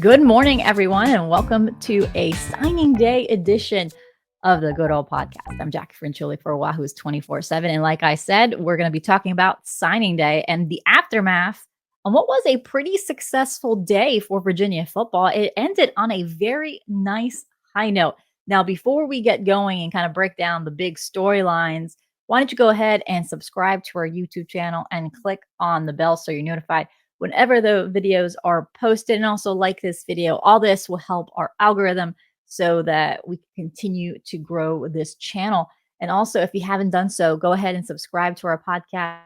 Good morning, everyone, and welcome to a signing day edition of the Good Old Podcast. I'm Jacquie Franciulli for Wahoo's 24/7. And like I said, we're going to be talking about signing day and the aftermath on what was a pretty successful day for Virginia football. It ended on a very nice high note. Now, before we get going and kind of break down the big storylines, why don't you go ahead and subscribe to our YouTube channel and click on the bell so you're notified whenever the videos are posted, and also like this video. All this will help our algorithm so that we can continue to grow this channel. And also, if you haven't done so, go ahead and subscribe to our podcast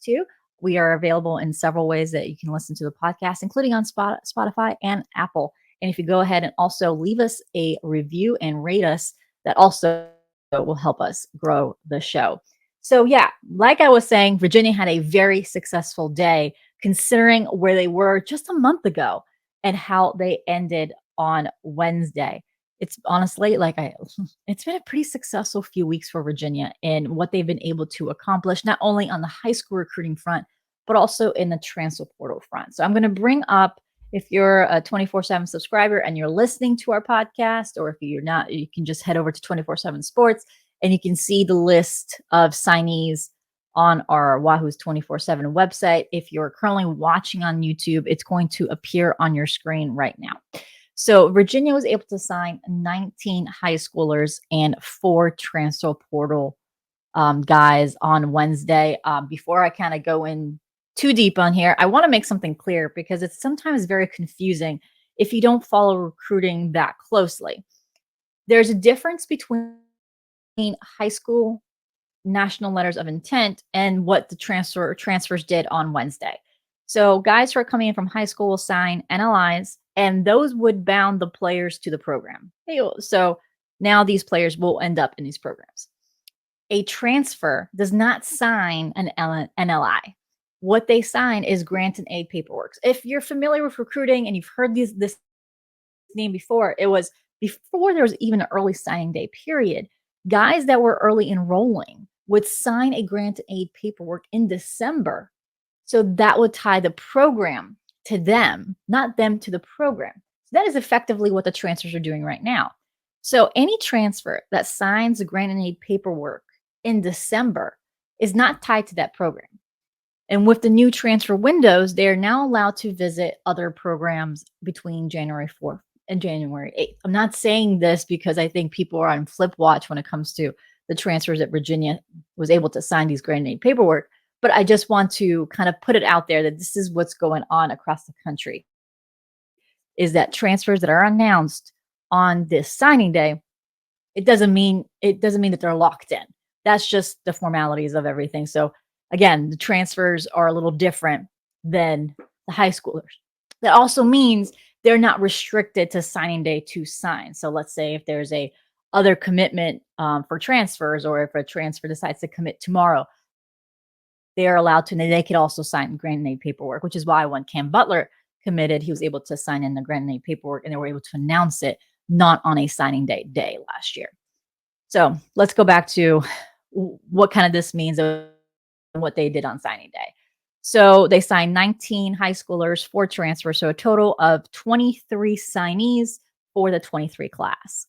too. We are available in several ways that you can listen to the podcast, including on Spotify and Apple. And if you go ahead and also leave us a review and rate us, that also will help us grow the show. So yeah, like I was saying, Virginia had a very successful day considering where they were just a month ago and how they ended on Wednesday. It's honestly it's been a pretty successful few weeks for Virginia in what they've been able to accomplish, not only on the high school recruiting front, but also in the transfer portal front. So I'm going to bring up, if you're a 24/7 subscriber and you're listening to our podcast, or if you're not, you can just head over to 24/7 Sports and you can see the list of signees on our Wahoo's 24/7 website. If you're currently watching on YouTube, it's going to appear on your screen right now. So Virginia was able to sign 19 high schoolers and 4 transfer portal guys on Wednesday. Before I kind of go in too deep on here, I want to make something clear because it's sometimes very confusing if you don't follow recruiting that closely. There's a difference between high school national letters of intent and what the transfers did on Wednesday. So guys who are coming in from high school will sign NLIs, and those would bound the players to the program. So now these players will end up in these programs. A transfer does not sign an NLI. What they sign is grant and aid paperwork. If you're familiar with recruiting and you've heard this name before, it was before there was even an early signing day period. Guys that were early enrolling would sign a grant and aid paperwork in December. So that would tie the program to them, not them to the program. So that is effectively what the transfers are doing right now. So any transfer that signs the grant and aid paperwork in December is not tied to that program. And with the new transfer windows, they are now allowed to visit other programs between January 4th and January 8th. I'm not saying this because I think people are on flip watch when it comes to the transfers that Virginia was able to sign these grant and aid paperwork. But I just want to kind of put it out there that this is what's going on across the country, is that transfers that are announced on this signing day, it doesn't mean that they're locked in. That's just the formalities of everything. So again, the transfers are a little different than the high schoolers. That also means they're not restricted to signing day to sign. So let's say if there's a other commitment for transfers, or if a transfer decides to commit tomorrow, they are allowed to, and they could also sign grant and aid paperwork, which is why when Cam Butler committed, he was able to sign in the grant and aid paperwork, and they were able to announce it not on a signing day last year. So let's go back to what kind of this means and what they did on signing day. So they signed 19 high schoolers, 4 transfers, so a total of 23 signees for the 23 class.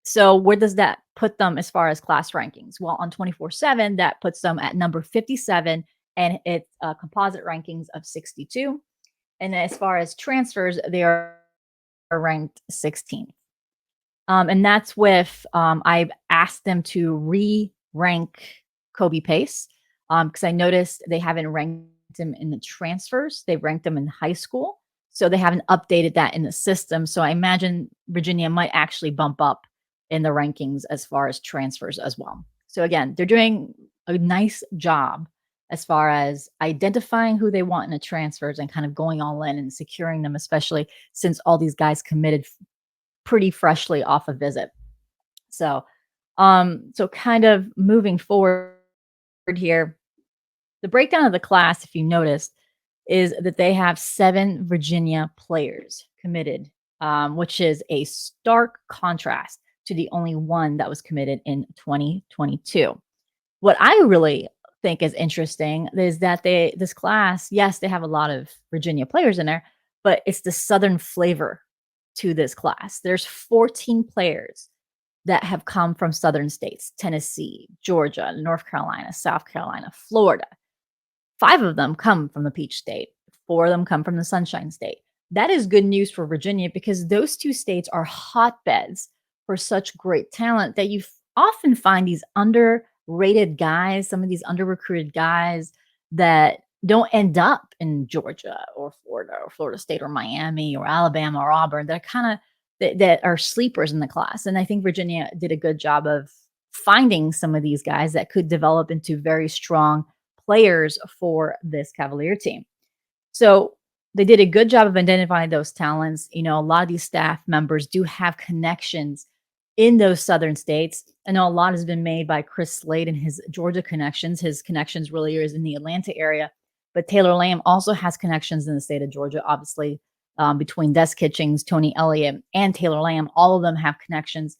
So where does that put them as far as class rankings? Well, on 24/7, that puts them at number 57, and it's composite rankings of 62. And as far as transfers, they are ranked 16th. And that's with, I've asked them to re-rank Kobe Pace because I noticed they haven't ranked him in the transfers. They ranked them in high school. So they haven't updated that in the system. So I imagine Virginia might actually bump up in the rankings as far as transfers as well. So again, they're doing a nice job as far as identifying who they want in the transfers and kind of going all in and securing them, especially since all these guys committed pretty freshly off a visit. So, so kind of moving forward here, the breakdown of the class, if you noticed, is that they have 7 Virginia players committed, which is a stark contrast to the only one that was committed in 2022. What I really think is interesting is that this class, yes, they have a lot of Virginia players in there, but it's the Southern flavor to this class. There's 14 players that have come from Southern states: Tennessee, Georgia, North Carolina, South Carolina, Florida. 5 of them come from the Peach State. 4 of them come from the Sunshine State. That is good news for Virginia because those 2 states are hotbeds for such great talent that you often find these underrated guys, some of these under-recruited guys that don't end up in Georgia or Florida State or Miami or Alabama or Auburn. They're kinda that are sleepers in the class, and I think Virginia did a good job of finding some of these guys that could develop into very strong players for this Cavalier team. So they did a good job of identifying those talents. A lot of these staff members do have connections in those southern states. I know a lot has been made by Chris Slade and his Georgia connections. His connections really is in the Atlanta area, but Taylor Lamb also has connections in the state of Georgia, obviously, between Des Kitchings, Tony Elliott, and Taylor Lamb. All of them have connections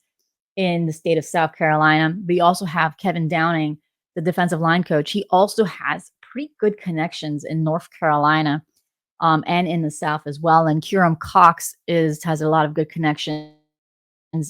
in the state of South Carolina. We also have Kevin Downing, the defensive line coach. He also has pretty good connections in North Carolina, and in the South as well. And Curum Cox has a lot of good connections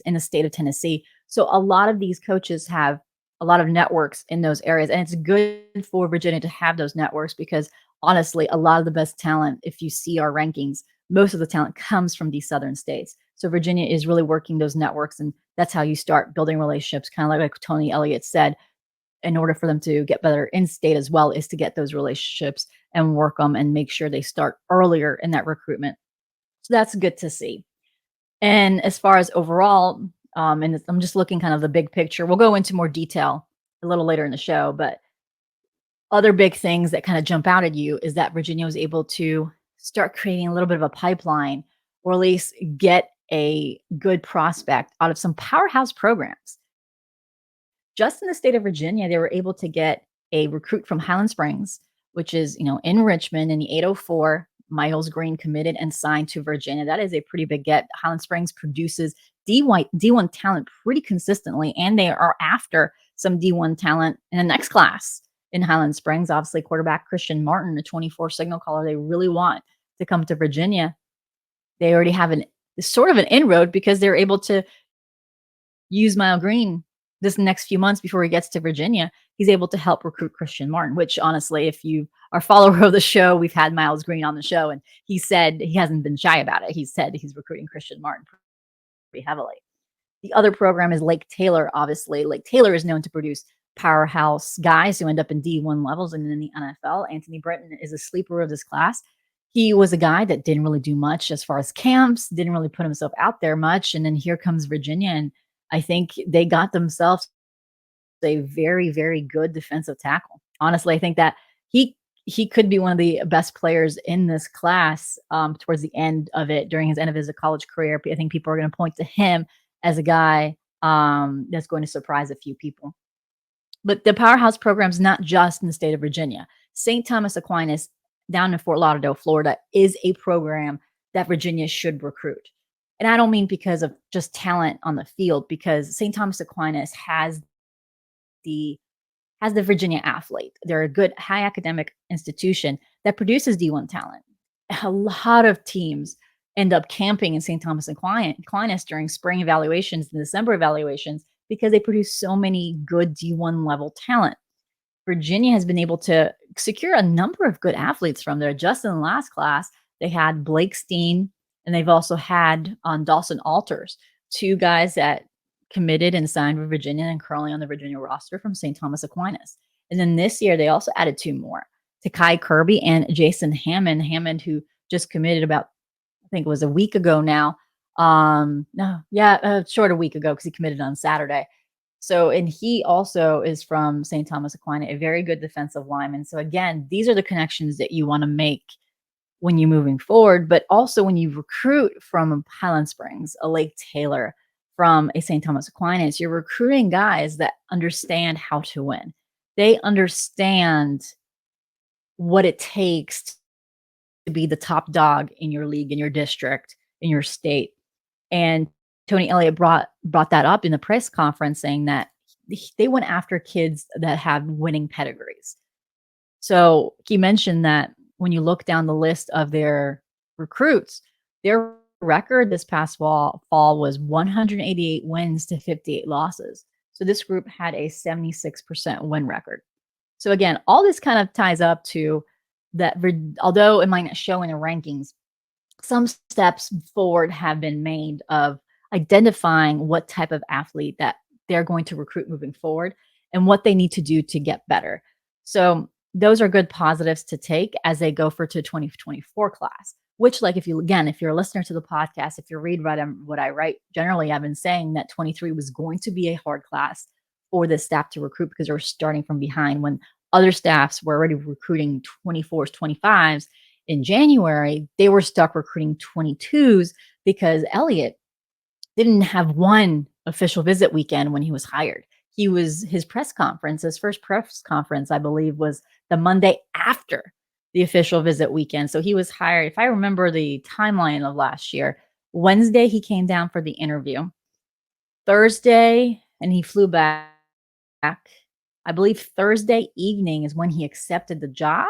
in the state of Tennessee. So a lot of these coaches have a lot of networks in those areas, and it's good for Virginia to have those networks because honestly, a lot of the best talent, if you see our rankings, most of the talent comes from these southern states. So Virginia is really working those networks, and that's how you start building relationships, kind of like Tony Elliott said, in order for them to get better in state as well, is to get those relationships and work them and make sure they start earlier in that recruitment. So that's good to see. And as far as overall, and I'm just looking kind of the big picture. We'll go into more detail a little later in the show, but other big things that kind of jump out at you is that Virginia was able to start creating a little bit of a pipeline, or at least get a good prospect out of some powerhouse programs. Just in the state of Virginia, they were able to get a recruit from Highland Springs, which is, in Richmond in the 804. Miles Green committed and signed to Virginia. That is a pretty big get. Highland Springs produces D1 talent pretty consistently, and they are after some D1 talent in the next class in Highland Springs. Obviously, quarterback Christian Martin, a 24 signal caller, they really want to come to Virginia. They already have sort of an inroad because they're able to use Miles Green this next few months before he gets to Virginia. He's able to help recruit Christian Martin, which honestly, if you are a follower of the show, we've had Miles Green on the show, and he said he hasn't been shy about it. He said he's recruiting Christian Martin pretty heavily. The other program is Lake Taylor. Obviously, Lake Taylor is known to produce powerhouse guys who end up in D1 levels and in the NFL. Anthony Brenton is a sleeper of this class. He was a guy that didn't really do much as far as camps, didn't really put himself out there much. And then here comes Virginia, and I think they got themselves a very, very good defensive tackle. Honestly, I think that he could be one of the best players in this class towards the end of it, during his end of his college career. I think people are going to point to him as a guy that's going to surprise a few people. But the powerhouse program's not just in the state of Virginia. St. Thomas Aquinas down in Fort Lauderdale, Florida, is a program that Virginia should recruit. And I don't mean because of just talent on the field, because St. Thomas Aquinas has the Virginia athlete. They're a good high academic institution that produces D1 talent. A lot of teams end up camping in St. Thomas Aquinas during spring evaluations and December evaluations because they produce so many good D1 level talent. Virginia has been able to secure a number of good athletes from there. Just in the last class, they had Blake Steen, and they've also had Dawson Alters, 2 guys that committed and signed with Virginia and currently on the Virginia roster from St. Thomas Aquinas. And then this year, they also added 2 more, Takai Kirby and Jason Hammond. Hammond, who just committed about, I think it was a week ago now. Short a week ago because he committed on Saturday. So, and he also is from St. Thomas Aquinas, a very good defensive lineman. So again, these are the connections that you want to make when you're moving forward, but also when you recruit from Highland Springs, a Lake Taylor, from a St. Thomas Aquinas, you're recruiting guys that understand how to win. They understand what it takes to be the top dog in your league, in your district, in your state. And Tony Elliott brought that up in the press conference, saying that they went after kids that have winning pedigrees. So he mentioned that when you look down the list of their recruits, their record this past fall was 188 wins to 58 losses. So this group had a 76% win record. So again, all this kind of ties up to that. Although it might not show in the rankings, some steps forward have been made of identifying what type of athlete that they're going to recruit moving forward and what they need to do to get better. So those are good positives to take as they go for to 2024 class, which like if you're a listener to the podcast, if you read what I write, generally I've been saying that 23 was going to be a hard class for this staff to recruit because they're starting from behind when other staffs were already recruiting 24s, 25s in January. They were stuck recruiting 22s because Elliott didn't have one official visit weekend when he was hired. His press conference, his first press conference, I believe, was the Monday after the official visit weekend. So he was hired, if I remember the timeline of last year, Wednesday he came down for the interview. Thursday, and he flew back. I believe Thursday evening is when he accepted the job.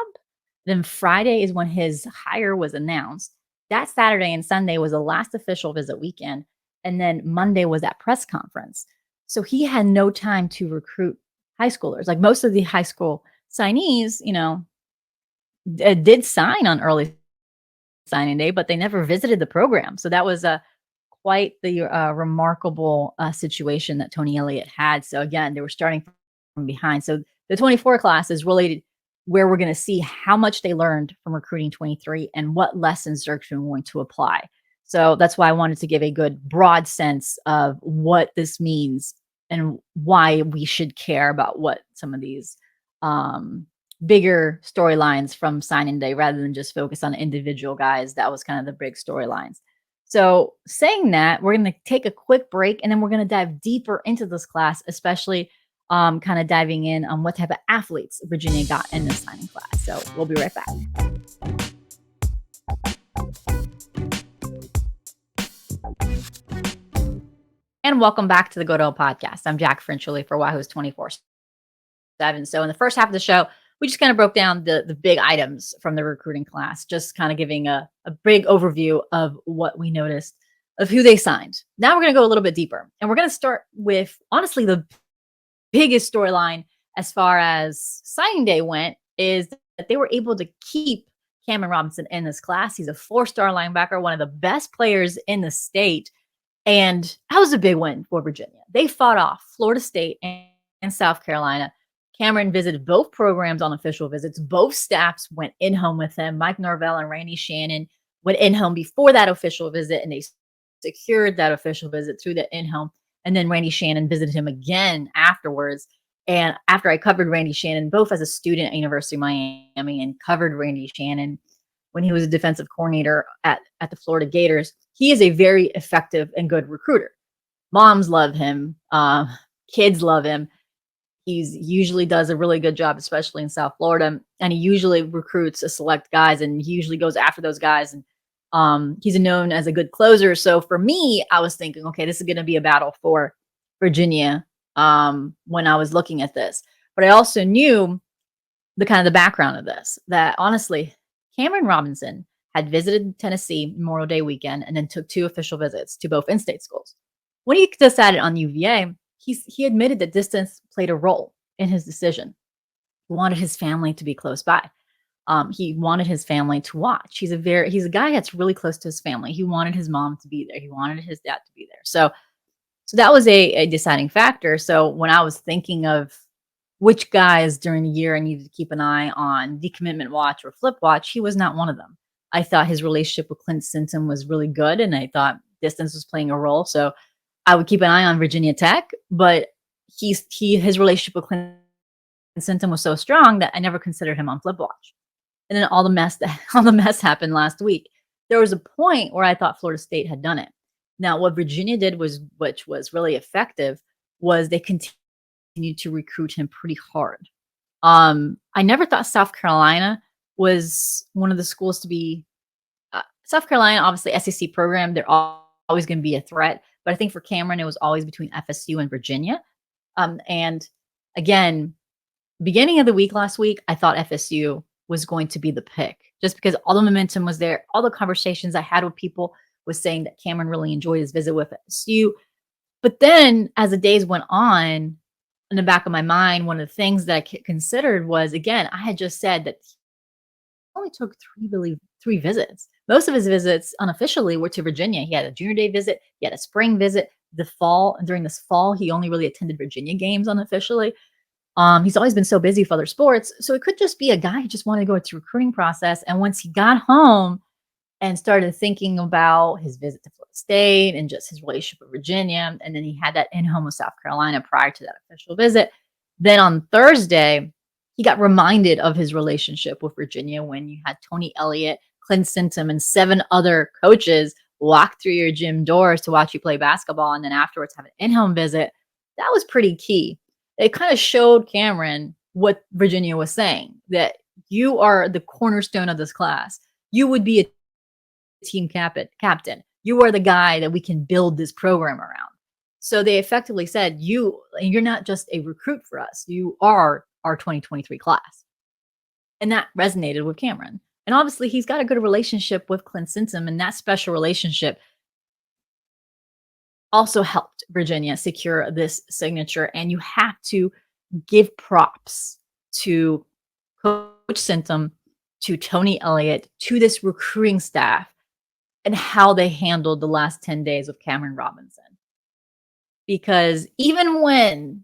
Then Friday is when his hire was announced. That Saturday and Sunday was the last official visit weekend. And then Monday was that press conference. So he had no time to recruit high schoolers. Like most of the high school signees, did sign on early signing day, but they never visited the program. So that was quite the remarkable situation that Tony Elliott had. So again, they were starting from behind. So the 24 class is really where we're going to see how much they learned from recruiting 23 and what lessons they're going to apply. So that's why I wanted to give a good broad sense of what this means and why we should care about what some of these bigger storylines from signing day rather than just focus on individual guys. That was kind of the big storylines. So saying that, we're going to take a quick break and then we're going to dive deeper into this class, especially kind of diving in on what type of athletes Virginia got in this signing class. So we'll be right back. And welcome back to the Good Old Podcast. I'm Jacquie Franciulli for Wahoo's 24/7. So in the first half of the show, we just kind of broke down the big items from the recruiting class, just kind of giving a big overview of what we noticed of who they signed. Now we're going to go a little bit deeper. And we're going to start with, honestly, the biggest storyline as far as signing day went is that they were able to keep Kamren Robinson in this class. He's a 4-star linebacker, one of the best players in the state. And that was a big win for Virginia. They fought off Florida State and South Carolina. Kamren visited both programs on official visits. Both staffs went in-home with him. Mike Norvell and Randy Shannon went in-home before that official visit, and they secured that official visit through the in-home. And then Randy Shannon visited him again afterwards. And after I covered Randy Shannon, both as a student at University of Miami and covered Randy Shannon when he was a defensive coordinator at the Florida Gators, he is a very effective and good recruiter. Moms love him. Kids love him. He usually does a really good job, especially in South Florida. And he usually recruits a select guys, and he usually goes after those guys. And he's known as a good closer. So for me, I was thinking, okay, this is going to be a battle for Virginia when I was looking at this. But I also knew the kind of the background of this, that honestly, Kamren Robinson had visited Tennessee Memorial Day weekend and then took 2 official visits to both in-state schools. When he decided on UVA, he admitted that distance played a role in his decision. He wanted his family to be close by. He wanted his family to watch. He's a guy that's really close to his family. He wanted his mom to be there. He wanted his dad to be there. So that was a deciding factor. So when I was thinking of which guys during the year I needed to keep an eye on, decommitment watch or flip watch, he was not one of them. I thought his relationship with Clint Sinton was really good, and I thought distance was playing a role. So I would keep an eye on Virginia Tech, but his relationship with Clint Sinton was so strong that I never considered him on flip watch. And then all the mess happened last week. There was a point where I thought Florida State had done it. Now, what Virginia did which was really effective, was they continued to recruit him pretty hard. I never thought South Carolina was one of the schools to be. South Carolina, obviously SEC program, they're always going to be a threat. But I think for Kamren, it was always between FSU and Virginia. And again, beginning of the week last week, I thought FSU was going to be the pick. just because all the momentum was there. All the conversations I had with people was saying that Kamren really enjoyed his visit with FSU. But then as the days went on, in the back of my mind, one of the things that I considered was, again, I had just said that he only took three visits. Most of his visits unofficially were to Virginia. He had a junior day visit, he had a spring visit. The fall, during this fall, he only really attended Virginia games unofficially. He's always been so busy with other sports. So it could just be a guy who just wanted to go through recruiting process. And once he got home and started thinking about his visit to Florida State and just his relationship with Virginia, and then he had that in-home with South Carolina prior to that official visit. Then on Thursday, he got reminded of his relationship with Virginia when you had Tony Elliott, Clint Sintum, and 7 other coaches walk through your gym doors to watch you play basketball, and then afterwards have an in-home visit. That was pretty key. It kind of showed Kamren what Virginia was saying, that you are the cornerstone of this class. You would be a team captain. You are the guy that we can build this program around. So they effectively said, you're not just a recruit for us. You are our 2023 class. And that resonated with Kamren. And obviously he's got a good relationship with Clint Sintum, and that special relationship also helped Virginia secure this signature. And you have to give props to Coach Sintum, to Tony Elliott, to this recruiting staff, and how they handled the last 10 days with Kamren Robinson. Because even when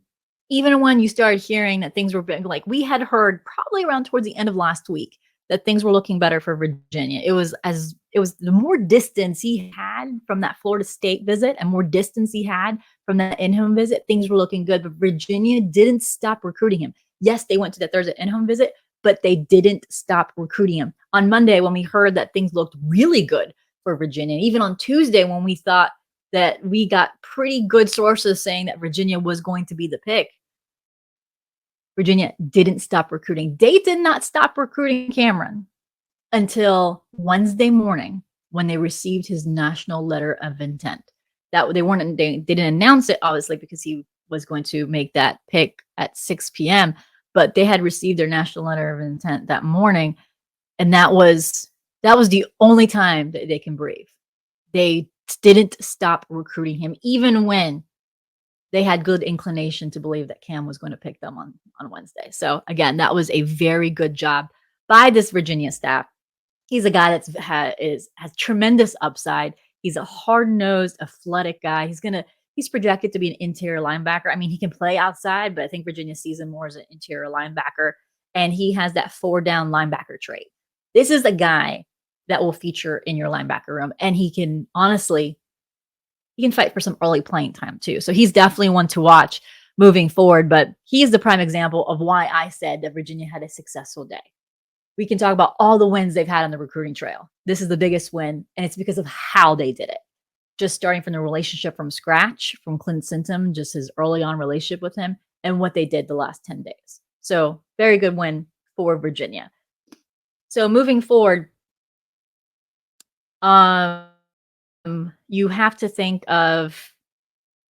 you started hearing that things were big, like we had heard probably around towards the end of last week that things were looking better for Virginia. It was the more distance he had from that Florida State visit and more distance he had from that in-home visit, things were looking good. But Virginia didn't stop recruiting him. Yes, they went to that Thursday in-home visit, but they didn't stop recruiting him. On Monday, when we heard that things looked really good for Virginia, and even on Tuesday, when we thought that we got pretty good sources saying that Virginia was going to be the pick, Virginia didn't stop recruiting. They did not stop recruiting Kamren until Wednesday morning when they received his national letter of intent. That they didn't announce it, obviously, because he was going to make that pick at 6 p.m., but they had received their national letter of intent that morning. And that was the only time that they can breathe. They didn't stop recruiting him, even when they had good inclination to believe that Cam was going to pick them on Wednesday. So again, that was a very good job by this Virginia staff. He's a guy has tremendous upside. He's a hard-nosed, athletic guy. He's projected to be an interior linebacker. I mean, he can play outside, but I think Virginia sees him more as an interior linebacker. And he has that 4-down linebacker trait. This is a guy that will feature in your linebacker room. And he can fight for some early playing time too. So he's definitely one to watch moving forward. But he is the prime example of why I said that Virginia had a successful day. We can talk about all the wins they've had on the recruiting trail. This is the biggest win, and it's because of how they did it. Just starting from the relationship from scratch, from Clint Sintum, just his early on relationship with him, and what they did the last 10 days. So very good win for Virginia. So moving forward, you have to think of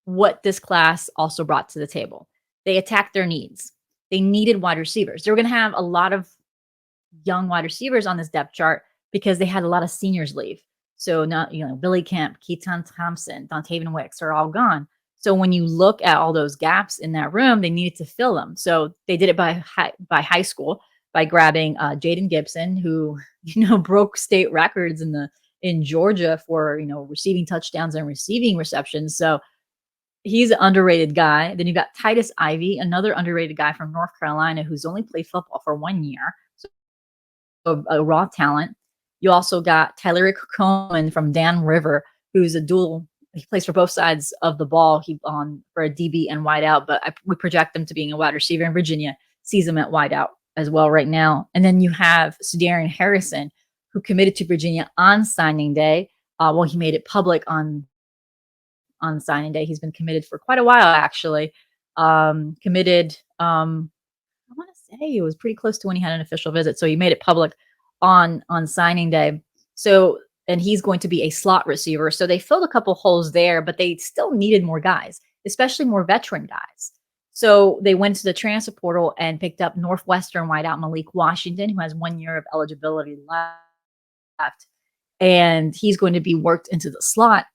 what this class also brought to the table. They attacked their needs. They needed wide receivers. They were going to have a lot of young wide receivers on this depth chart because they had a lot of seniors leave. So now, Billy Kemp, Keaton Thompson, Dontavian Wicks are all gone. So when you look at all those gaps in that room, they needed to fill them. So they did it by high school by grabbing Jaden Gibson, who broke state records in Georgia for receiving touchdowns and receiving receptions. So he's an underrated guy. Then you got Titus Ivy, another underrated guy from North Carolina who's only played football for 1 year, so a raw talent. You also got Tyler Cohen from Dan River, who's a dual. He plays for both sides of the ball. He for a DB and wide out, but we project him to being a wide receiver. In Virginia sees him at wide out as well right now. And then you have Sudarian Harrison, who committed to Virginia on signing day. He made it public on signing day. He's been committed for quite a while, actually. Committed, I want to say it was pretty close to when he had an official visit. So he made it public on signing day. So, and he's going to be a slot receiver. So they filled a couple holes there, but they still needed more guys, especially more veteran guys. So they went to the transfer portal and picked up Northwestern wideout Malik Washington, who has 1 year of eligibility left. And he's going to be worked into the slot.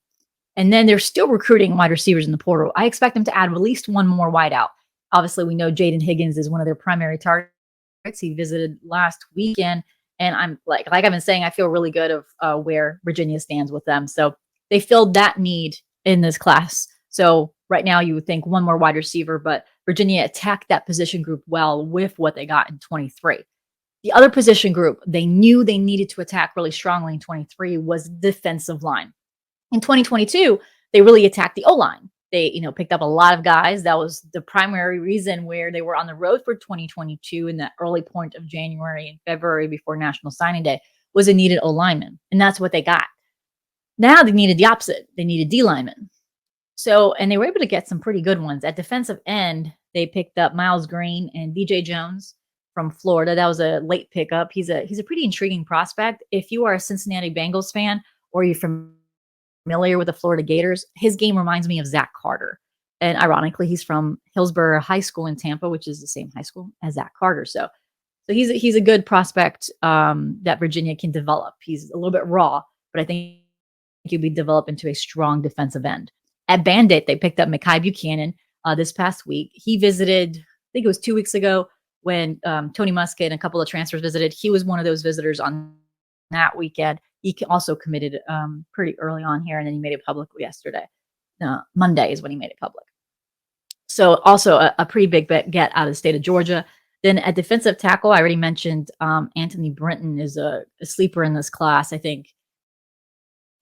And then they're still recruiting wide receivers in the portal. I expect them to add at least one more wideout. Obviously, we know Jaden Higgins is one of their primary targets. He visited last weekend. And I'm like I've been saying, I feel really good of where Virginia stands with them. So they filled that need in this class. So right now you would think one more wide receiver, but Virginia attacked that position group well with what they got in 23. The other position group they knew they needed to attack really strongly in 23 was defensive line. In 2022, they really attacked the O-line. They, picked up a lot of guys. That was the primary reason where they were on the road for 2022 in the early point of January and February before National Signing Day was a needed O-lineman. And that's what they got. Now they needed the opposite. They needed D-linemen. So, and they were able to get some pretty good ones. At defensive end, they picked up Miles Green and DJ Jones from Florida. That was a late pickup. He's a pretty intriguing prospect. If you are a Cincinnati Bengals fan or you're familiar with the Florida Gators, his game reminds me of Zach Carter. And ironically, he's from Hillsborough High School in Tampa, which is the same high school as Zach Carter. So he's a good prospect that Virginia can develop. He's a little bit raw, but I think he'll be developed into a strong defensive end. At Bandit, they picked up Mekhi Buchanan this past week. He visited, I think it was 2 weeks ago when Tony Muskett and a couple of transfers visited. He was one of those visitors on that weekend. He also committed pretty early on here, and then he made it public yesterday. Monday is when he made it public. So also a pretty big get out of the state of Georgia. Then at defensive tackle, I already mentioned Anthony Brenton is a sleeper in this class. I think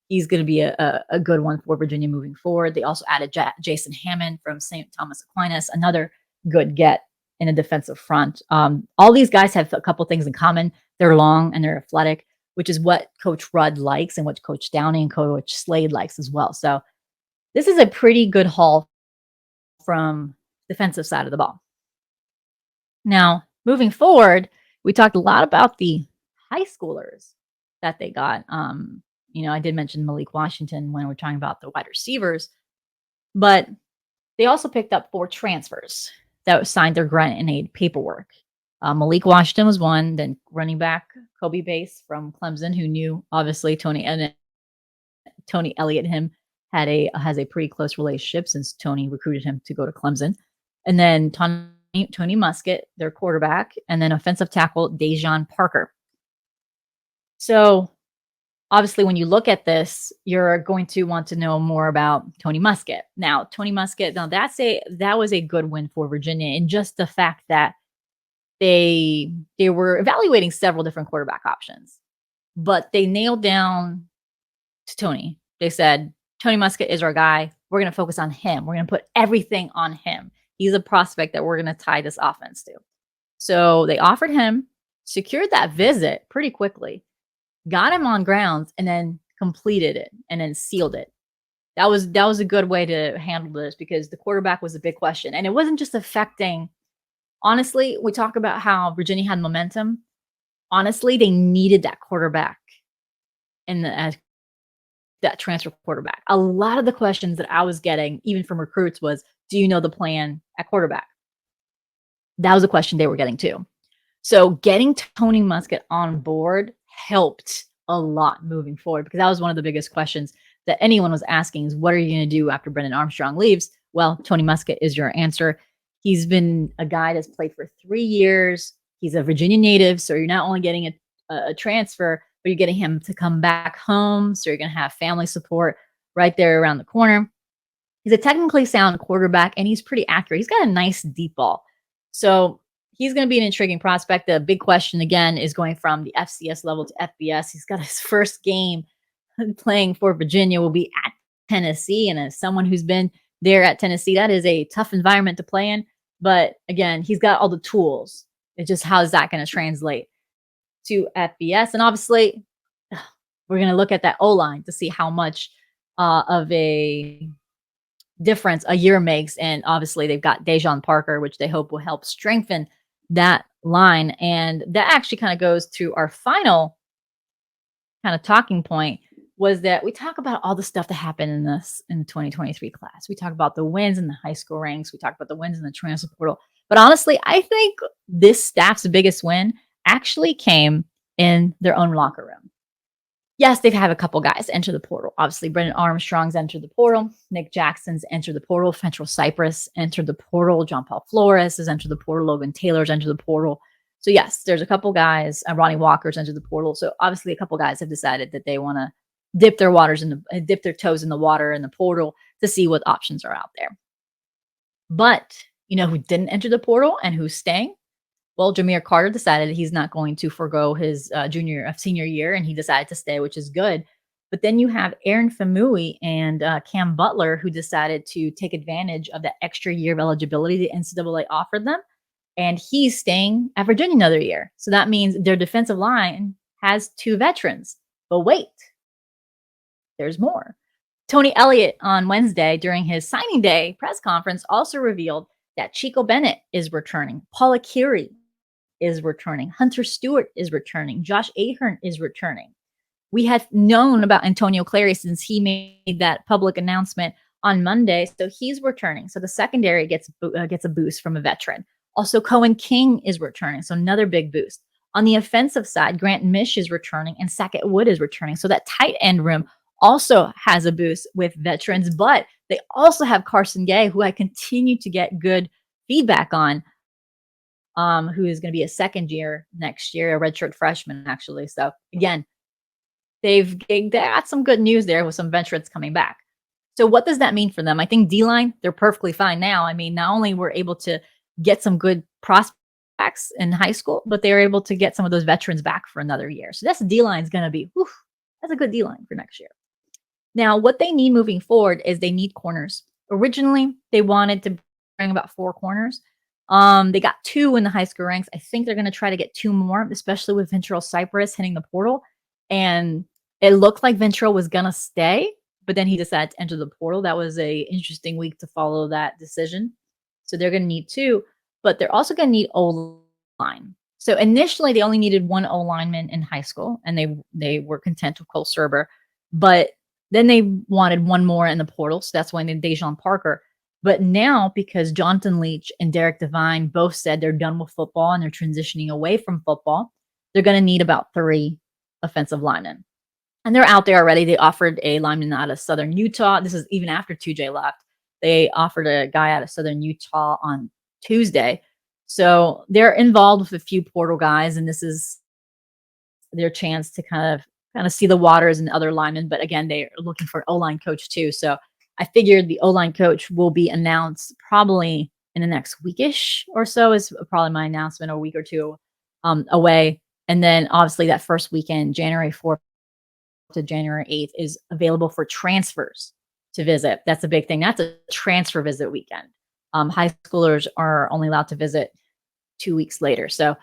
he's going to be a good one for Virginia moving forward. They also added Jason Hammond from St. Thomas Aquinas, another good get in a defensive front. All these guys have a couple things in common. They're long and they're athletic, which is what Coach Rudd likes and what Coach Downey and Coach Slade likes as well. So this is a pretty good haul from defensive side of the ball. Now, moving forward, we talked a lot about the high schoolers that they got. I did mention Malik Washington when we're talking about the wide receivers, but they also picked up 4 transfers that signed their grant and aid paperwork. Malik Washington was one, then running back Kobe Bass from Clemson, who knew obviously Tony Elliott and him has a pretty close relationship since Tony recruited him to go to Clemson. And then Tony Muskett, their quarterback, and then offensive tackle Dejon Parker. So obviously, when you look at this, you're going to want to know more about Tony Muskett. Now, Tony Muskett, that was a good win for Virginia, in just the fact that they were evaluating several different quarterback options, but they nailed down to Tony. They said, Tony Muskett is our guy. We're going to focus on him. We're going to put everything on him. He's a prospect that we're going to tie this offense to. So they offered him, secured that visit pretty quickly, got him on grounds, and then completed it and then sealed it. That was a good way to handle this, because the quarterback was a big question. And it wasn't just affecting, honestly, we talk about how Virginia had momentum. Honestly, they needed that quarterback and that transfer quarterback. A lot of the questions that I was getting, even from recruits, was, do you know the plan at quarterback? That was a question they were getting too. So getting Tony Muskett on board helped a lot moving forward, because that was one of the biggest questions that anyone was asking, is what are you going to do after Brennan Armstrong leaves? Well, Tony Muskett is your answer. He's been a guy that's played for 3 years. He's a Virginia native, so you're not only getting a transfer, but you're getting him to come back home, so you're going to have family support right there around the corner. He's a technically sound quarterback, and he's pretty accurate. He's got a nice deep ball. So he's going to be an intriguing prospect. The big question, again, is going from the FCS level to FBS. He's got his first game playing for Virginia will be at Tennessee. And as someone who's been there at Tennessee, that is a tough environment to play in. But again, he's got all the tools. It's just, how is that going to translate to FBS? And obviously, we're going to look at that O-line to see how much of a difference a year makes. And obviously, they've got Dejon Parker, which they hope will help strengthen that line. And that actually kind of goes to our final kind of talking point was that we talk about all the stuff that happened in the 2023 class. We talk about the wins in the high school ranks. We talk about the wins in the transfer portal. But honestly, I think this staff's biggest win actually came in their own locker room. Yes, they've had a couple guys enter the portal. Obviously, Brendan Armstrong's entered the portal. Nick Jackson's entered the portal. Fentrell Cypress entered the portal. John Paul Flores has entered the portal. Logan Taylor's entered the portal. So yes, there's a couple guys. Ronnie Walker's entered the portal. So obviously, a couple guys have decided that they want to dip their toes in the water in the portal to see what options are out there. But you know who didn't enter the portal and who's staying? Well, Jameer Carter decided he's not going to forego his senior year, and he decided to stay, which is good. But then you have Aaron Famui and Cam Butler, who decided to take advantage of that extra year of eligibility the NCAA offered them, and he's staying at Virginia another year. So that means their defensive line has 2 veterans. But wait, there's more. Tony Elliott on Wednesday during his signing day press conference also revealed that Chico Bennett is returning. Paula Curie is returning. Hunter Stewart is returning. Josh Ahern is returning. We had known about Antonio Clary since he made that public announcement on Monday, so he's returning. So the secondary gets a boost from a veteran. Also, Cohen King is returning, so another big boost. On the offensive side, Grant Mish is returning and Sackett Wood is returning. So that tight end room also has a boost with veterans, but they also have Carson Gay, who I continue to get good feedback on, who is going to be a second year next year, a redshirt freshman, actually. So again, they got some good news there with some veterans coming back. So what does that mean for them? I think D-line, they're perfectly fine now. I mean, not only were able to get some good prospects in high school, but they were able to get some of those veterans back for another year. So this D-line is going to be, that's a good D-line for next year. Now, what they need moving forward is they need corners. Originally, they wanted to bring about 4 corners. They got 2 in the high school ranks. I think they're going to try to get 2 more, especially with Fentrell Cypress hitting the portal. And it looked like Fentrell was going to stay, but then he decided to enter the portal. That was a interesting week to follow that decision. So they're going to need 2, but they're also going to need O-line. So initially, they only needed 1 O-lineman in high school, and they were content with Cole Serber. But then they wanted 1 more in the portal, so that's why they did Dejon Parker. But now, because Jonathan Leach and Derek Devine both said they're done with football and they're transitioning away from football, they're going to need about 3 offensive linemen. And they're out there already. They offered a lineman out of Southern Utah. This is even after 2J left. They offered a guy out of Southern Utah on Tuesday. So they're involved with a few portal guys, and this is their chance to kind of see the waters and other linemen. But again, they're looking for an O-line coach too. So I figured the O-line coach will be announced probably in the next weekish or so, is probably my announcement, a week or 2 away. And then obviously that first weekend, January 4th to January 8th, is available for transfers to visit. That's a big thing. That's a transfer visit weekend. High schoolers are only allowed to visit 2 weeks later. So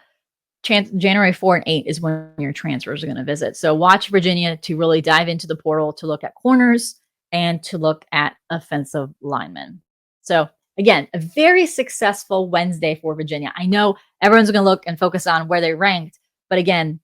January 4 and 8 is when your transfers are going to visit. So watch Virginia to really dive into the portal to look at corners and to look at offensive linemen. So again, a very successful Wednesday for Virginia. I know everyone's going to look and focus on where they ranked, but again,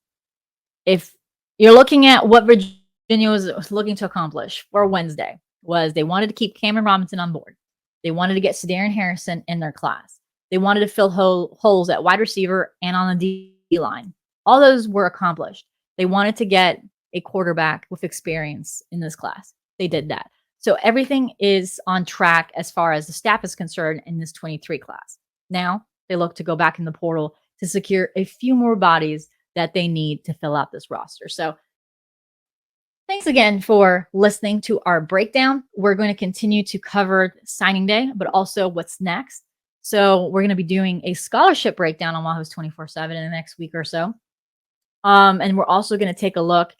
if you're looking at what Virginia was looking to accomplish for Wednesday, was they wanted to keep Kamren Robinson on board. They wanted to get Sedarian Harrison in their class. They wanted to fill holes at wide receiver and on the D-line. All those were accomplished. They wanted to get a quarterback with experience in this class. They did that. So everything is on track as far as the staff is concerned in this 23 class. Now they look to go back in the portal to secure a few more bodies that they need to fill out this roster. So thanks again for listening to our breakdown. We're going to continue to cover signing day, but also what's next. So we're going to be doing a scholarship breakdown on Wahoo's 24/7 in the next week or so. And we're also going to take a look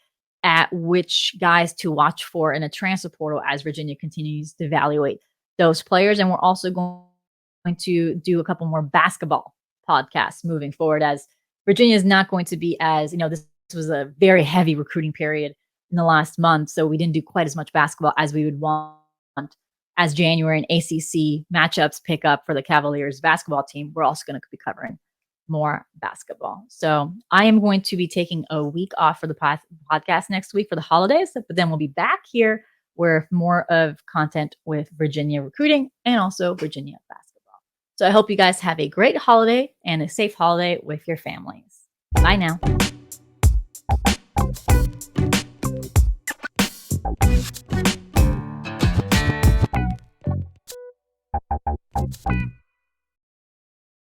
at which guys to watch for in a transfer portal as Virginia continues to evaluate those players. And we're also going to do a couple more basketball podcasts moving forward, as Virginia is not going to be as, this was a very heavy recruiting period in the last month. So we didn't do quite as much basketball as we would want as January and ACC matchups pick up for the Cavaliers basketball team. We're also going to be covering more basketball. So I am going to be taking a week off for the podcast next week for the holidays, but then we'll be back here with more of content with Virginia recruiting and also Virginia basketball. So I hope you guys have a great holiday and a safe holiday with your families. Bye now.